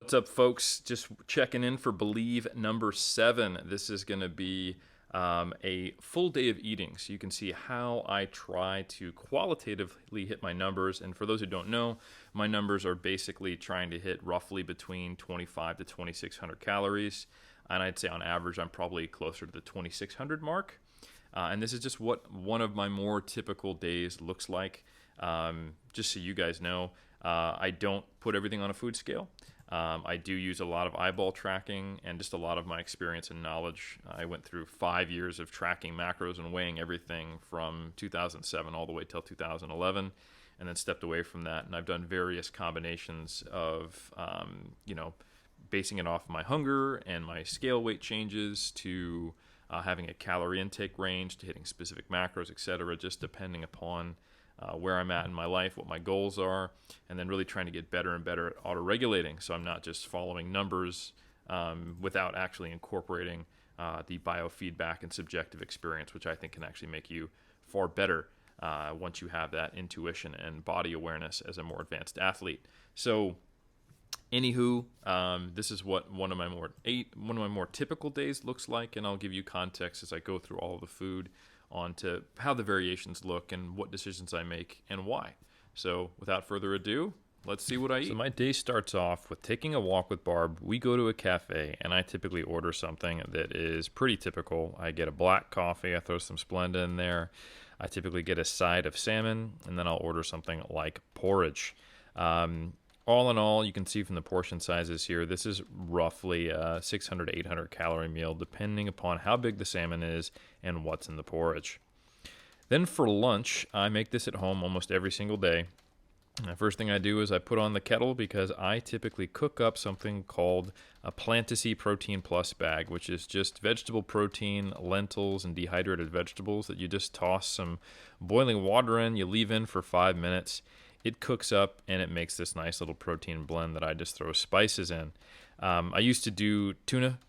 What's up, folks? Just checking in for Believe number 7. This is going to be a full day of eating, so you can see how I try to qualitatively hit my numbers. And for those who don't know, my numbers are basically trying to hit roughly between 25 to 2,600 calories. And I'd say on average, I'm probably closer to the 2,600 mark. And this is just what one of my more typical days looks like. Just so you guys know, I don't put everything on a food scale. I do use a lot of eyeball tracking and just a lot of my experience and knowledge. I went through 5 years of tracking macros and weighing everything from 2007 all the way till 2011, and then stepped away from that. And I've done various combinations of, basing it off my hunger and my scale weight changes to having a calorie intake range to hitting specific macros, etc., just depending upon where I'm at in my life, what my goals are, and then really trying to get better and better at auto-regulating, so I'm not just following numbers without actually incorporating the biofeedback and subjective experience, which I think can actually make you far better once you have that intuition and body awareness as a more advanced athlete. So anywho, this is what one of my more typical days looks like, and I'll give you context as I go through all of the food onto how the variations look and what decisions I make and why. So without further ado, let's see what I eat. So my day starts off with taking a walk with Barb. We go to a cafe, and I typically order something that is pretty typical. I get a black coffee. I throw some Splenda in there. I typically get a side of salmon, and then I'll order something like porridge. All in all, you can see from the portion sizes here, this is roughly a 600 to 800 calorie meal, depending upon how big the salmon is and what's in the porridge. Then for lunch, I make this at home almost every single day. The first thing I do is I put on the kettle because I typically cook up something called a Plantasy Protein Plus bag, which is just vegetable protein, lentils, and dehydrated vegetables that you just toss some boiling water in, you leave in for 5 minutes. It cooks up, and it makes this nice little protein blend that I just throw spices in. I used to do tuna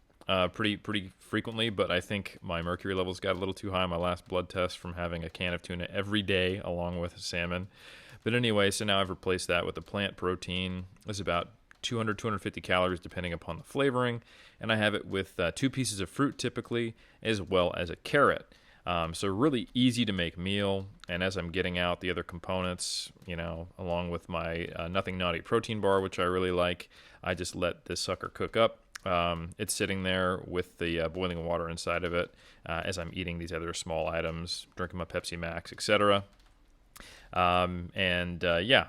pretty frequently, but I think my mercury levels got a little too high on my last blood test from having a can of tuna every day along with salmon. But anyway, so now I've replaced that with a plant protein. It's about 200, 250 calories depending upon the flavoring, and I have it with 2 pieces of fruit typically, as well as a carrot. So really easy to make meal, and as I'm getting out the other components, along with my Nothing Naughty protein bar, which I really like, I just let this sucker cook up. It's sitting there with the boiling water inside of it as I'm eating these other small items, drinking my Pepsi Max, etc.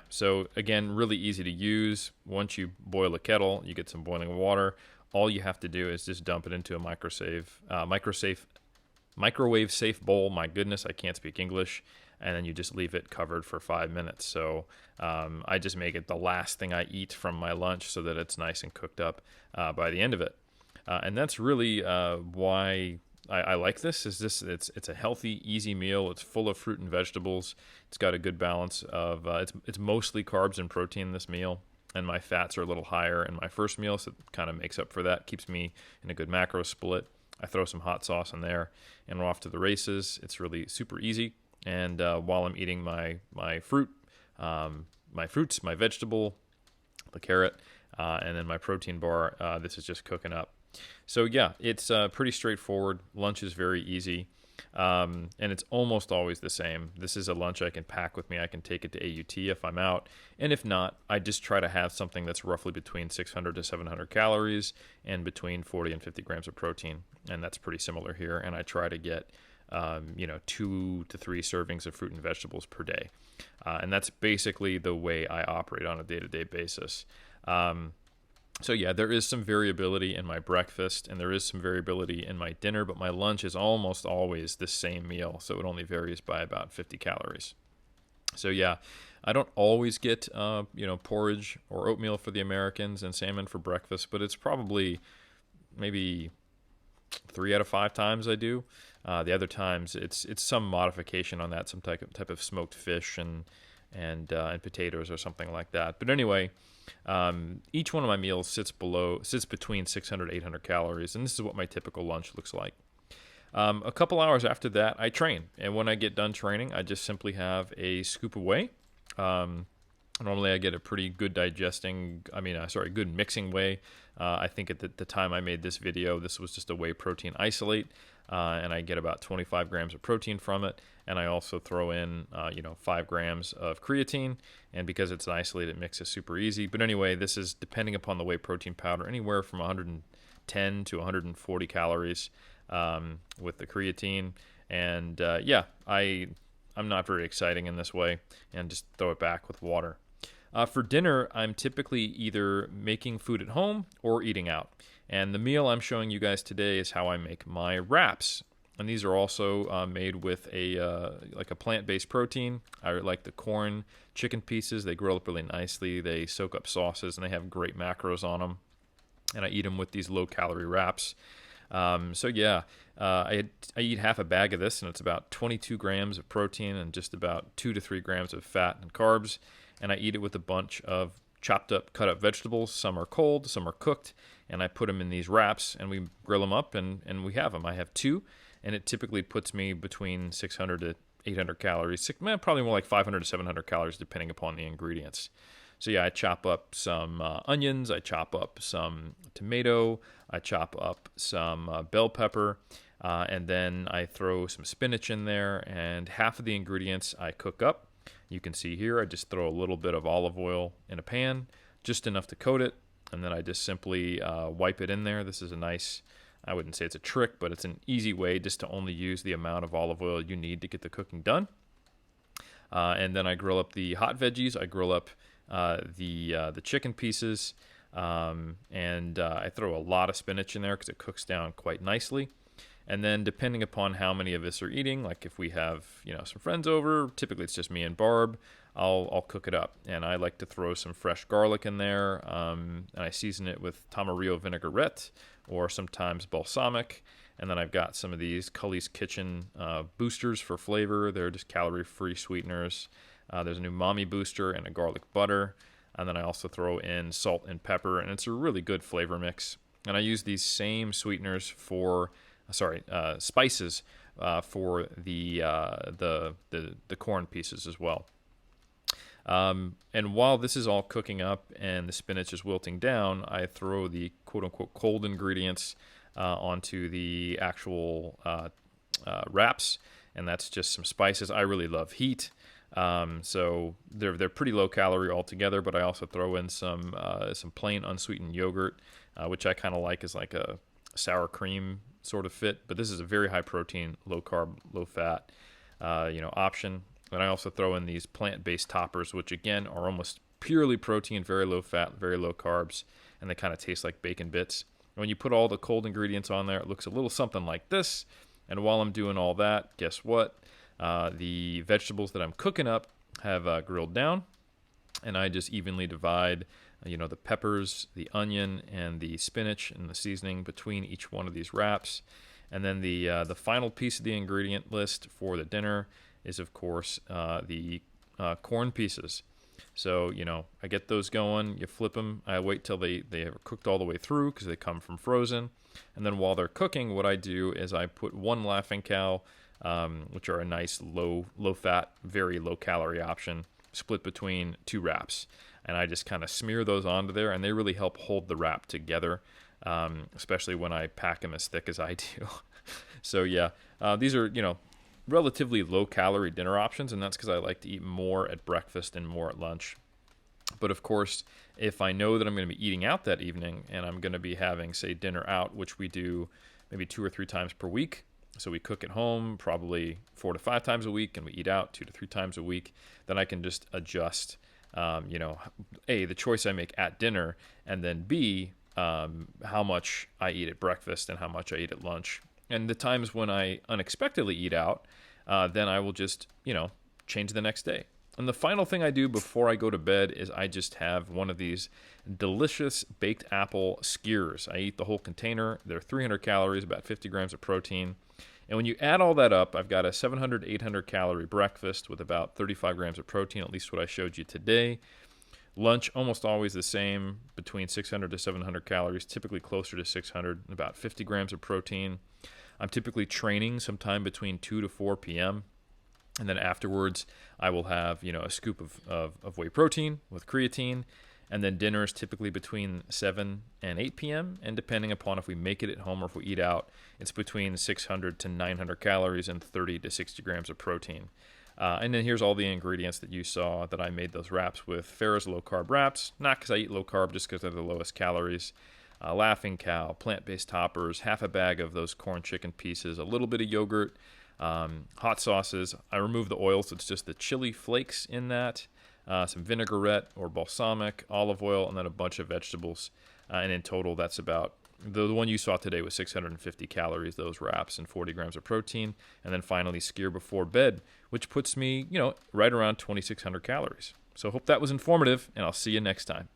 So again, really easy to use. Once you boil a kettle, you get some boiling water. All you have to do is just dump it into a microwave safe bowl. My goodness, I can't speak English. And then you just leave it covered for 5 minutes. So I just make it the last thing I eat from my lunch so that it's nice and cooked up by the end of it. And that's really why I like this. It's a healthy, easy meal. It's full of fruit and vegetables. It's got a good balance of it's mostly carbs and protein, this meal. And my fats are a little higher in my first meal, so it kind of makes up for that. Keeps me in a good macro split. I throw some hot sauce in there, and we're off to the races. It's really super easy. And while I'm eating my fruits, my vegetable, the carrot, and then my protein bar, this is just cooking up. So yeah, it's pretty straightforward. Lunch is very easy, and it's almost always the same. This is a lunch I can pack with me. I can take it to AUT if I'm out, and if not, I just try to have something that's roughly between 600 to 700 calories and between 40 and 50 grams of protein, and that's pretty similar here. And I try to get 2 to 3 servings of fruit and vegetables per day, and that's basically the way I operate on a day-to-day basis. So yeah, there is some variability in my breakfast, and there is some variability in my dinner, but my lunch is almost always the same meal, so it only varies by about 50 calories. So yeah, I don't always get porridge or oatmeal for the Americans and salmon for breakfast, but it's probably maybe 3 out of 5 times I do. The other times it's some modification on that, some type of smoked fish and potatoes or something like that. But anyway, each one of my meals sits between 600 to 800 calories, and this is what my typical lunch looks like. A couple hours after that, I train, and when I get done training, I just simply have a scoop of whey, Normally I get a pretty good good mixing whey. I think at the time I made this video, this was just a whey protein isolate, and I get about 25 grams of protein from it. And I also throw in, 5 grams of creatine. And because it's an isolated mix, it's super easy. But anyway, this is depending upon the whey protein powder, anywhere from 110 to 140 calories with the creatine. And I'm not very exciting in this way, and just throw it back with water. For dinner, I'm typically either making food at home or eating out. And the meal I'm showing you guys today is how I make my wraps. And these are also made with a plant-based protein. I like the corn chicken pieces. They grill up really nicely. They soak up sauces, and they have great macros on them. And I eat them with these low-calorie wraps. I eat half a bag of this, and it's about 22 grams of protein and just about 2 to 3 grams of fat and carbs. And I eat it with a bunch of chopped up, cut up vegetables. Some are cold, some are cooked, and I put them in these wraps, and we grill them up, and we have them. I have 2, and it typically puts me between 600 to 800 calories, probably more like 500 to 700 calories depending upon the ingredients. So yeah, I chop up some onions, I chop up some tomato, I chop up some bell pepper, and then I throw some spinach in there, and half of the ingredients I cook up. You can see here, I just throw a little bit of olive oil in a pan, just enough to coat it, and then I just simply wipe it in there. This is a nice, I wouldn't say it's a trick, but it's an easy way just to only use the amount of olive oil you need to get the cooking done. And then I grill up the hot veggies. I grill up the chicken pieces, and I throw a lot of spinach in there because it cooks down quite nicely. And then depending upon how many of us are eating, like if we have some friends over, typically it's just me and Barb, I'll cook it up. And I like to throw some fresh garlic in there, and I season it with Tamarillo vinaigrette or sometimes balsamic. And then I've got some of these Cully's Kitchen boosters for flavor. They're just calorie-free sweeteners. There's an umami booster and a garlic butter. And then I also throw in salt and pepper, and it's a really good flavor mix. And I use these same sweeteners spices for the corn pieces as well. And while this is all cooking up and the spinach is wilting down, I throw the quote-unquote cold ingredients onto the actual wraps, and that's just some spices. I really love heat. So they're pretty low calorie altogether, but I also throw in some plain unsweetened yogurt, which I kind of like as like a sour cream sort of fit. But this is a very high protein, low carb, low fat, option. And I also throw in these plant-based toppers, which again are almost purely protein, very low fat, very low carbs, and they kind of taste like bacon bits. And when you put all the cold ingredients on there, it looks a little something like this. And while I'm doing all that, guess what? The vegetables that I'm cooking up have grilled down, and I just evenly divide, the peppers, the onion, and the spinach and the seasoning between each one of these wraps. And then the final piece of the ingredient list for the dinner is, of course, the corn pieces. So, I get those going. You flip them. I wait till they are cooked all the way through because they come from frozen. And then while they're cooking, what I do is I put one Laughing Cow, which are a nice low-fat, very low-calorie option, split between 2 wraps. And I just kind of smear those onto there, and they really help hold the wrap together, especially when I pack them as thick as I do. So, yeah, these are, relatively low-calorie dinner options, and that's because I like to eat more at breakfast and more at lunch. But, of course, if I know that I'm going to be eating out that evening and I'm going to be having, say, dinner out, which we do maybe 2 or 3 times per week, so we cook at home probably 4 to 5 times a week, and we eat out 2 to 3 times a week, then I can just adjust, A, the choice I make at dinner, and then B, how much I eat at breakfast and how much I eat at lunch. And the times when I unexpectedly eat out, then I will just, change the next day. And the final thing I do before I go to bed is I just have one of these delicious baked apple skewers. I eat the whole container. They're 300 calories, about 50 grams of protein. And when you add all that up, I've got a 700 to 800 calorie breakfast with about 35 grams of protein, at least what I showed you today. Lunch, almost always the same, between 600 to 700 calories, typically closer to 600, about 50 grams of protein. I'm typically training sometime between 2 to 4 p.m., And then afterwards, I will have, a scoop of whey protein with creatine. And then dinner is typically between 7 and 8 p.m. And depending upon if we make it at home or if we eat out, it's between 600 to 900 calories and 30 to 60 grams of protein. And then here's all the ingredients that you saw that I made those wraps with. Farrah's low-carb wraps, not because I eat low-carb, just because they're the lowest calories. Laughing Cow, plant-based toppers, half a bag of those corn chicken pieces, a little bit of yogurt, hot sauces. I remove the oil, so it's just the chili flakes in that, some vinaigrette or balsamic, olive oil, and then a bunch of vegetables. And in total, that's about, the one you saw today was 650 calories, those wraps, and 40 grams of protein. And then finally, skyr before bed, which puts me, right around 2,600 calories. So hope that was informative, and I'll see you next time.